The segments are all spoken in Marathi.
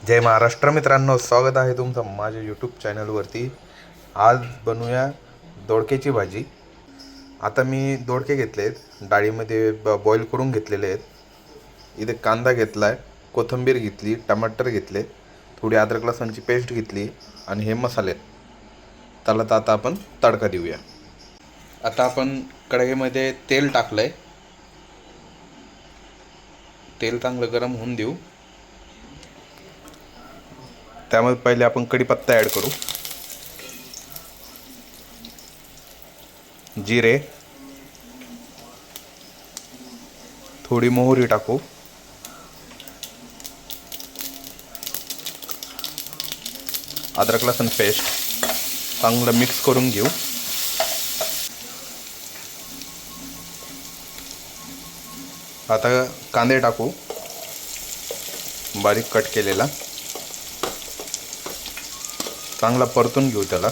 जय महाराष्ट्र मित्रांनो, स्वागत आहे तुमचं माझ्या यूट्यूब चॅनलवरती. आज बनवूया दोडक्याची भाजी. आता मी दोडके घेतले आहेत, डाळीमध्ये बॉईल करून घेतलेले आहेत. इथे कांदा घेतला आहे, कोथिंबीर घेतली, टमाटर घेतले, थोडी अद्रक लसूणची पेस्ट घेतली आणि हे मसाले. त्याला तर आता आपण तडका देऊया. आता आपण कढईमध्ये तेल टाकलं आहे. तेल चांगलं गरम होऊन देऊ. त्यामध्ये पहिले आपण कढीपत्ता ॲड करू, जिरे, थोडी मोहरी टाकू, अद्रक लसूण पेस्ट चांगलं मिक्स करून घेऊ. आता कांदे टाकू, बारीक कट केलेला. चांगला परतून घेऊ त्याला.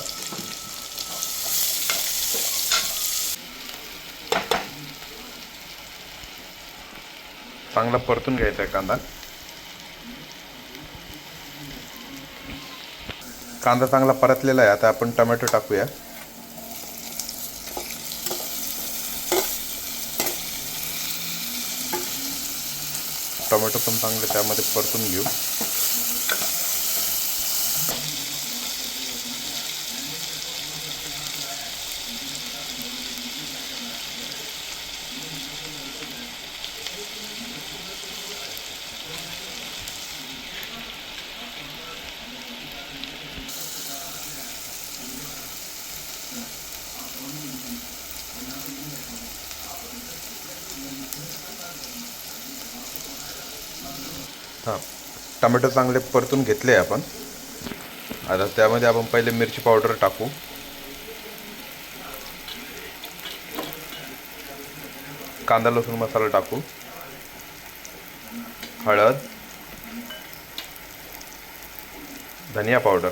चांगला परतून घ्यायचा आहे कांदा. कांदा चांगला परतलेला आहे. आता आपण टोमॅटो टाकूया. टोमॅटो पण चांगले त्यामध्ये परतून घेऊ. हां, टोमॅटो चांगले परतून घेतले आपण. आता त्यामध्ये आपण पहिले मिरची पावडर टाकू, कांदा लसूण मसाला टाकू, हळद, धनिया पावडर,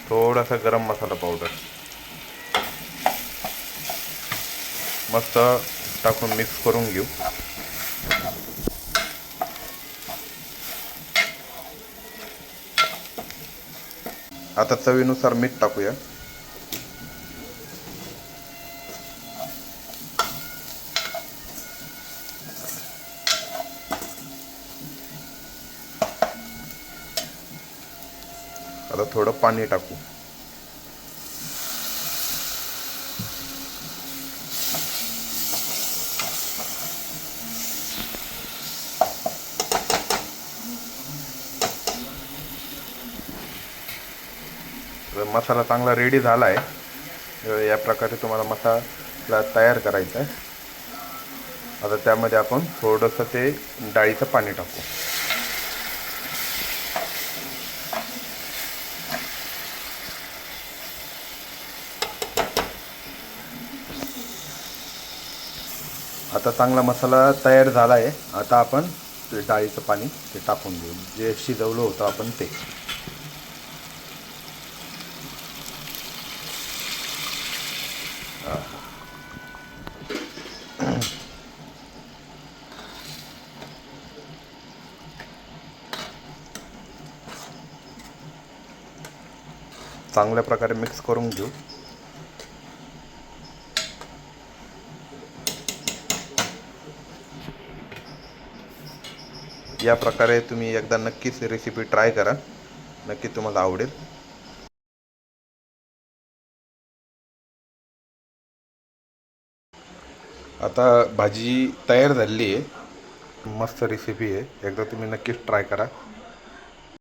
थोडासा गरम मसाला पावडर मस्त टाकून मिक्स करून घेऊ. आता चवीनुसार मीठ टाकूया. आता थोडं पाणी टाकू. मसाला चांगला रेडी झाला आहे. या प्रकारे तुम्हाला मसाला तयार करायचा आहे. आता त्यामध्ये आपण थोडंसं ते डाळीचं पाणी टाकू. आता चांगला मसाला तयार झाला आहे. आता आपण ते डाळीचं पाणी ते टाकून देऊ, जे शिजवलं होतं आपण ते. चांगल्या प्रकारे मिक्स करून घेऊ. या प्रकारे तुम्ही एकदा नक्कीच रेसिपी ट्राय करा, नक्की तुम्हाला आवडेल. आता भाजी तयार झालेली आहे. मस्त रेसिपी आहे, एकदा तुम्ही नक्कीच ट्राय करा.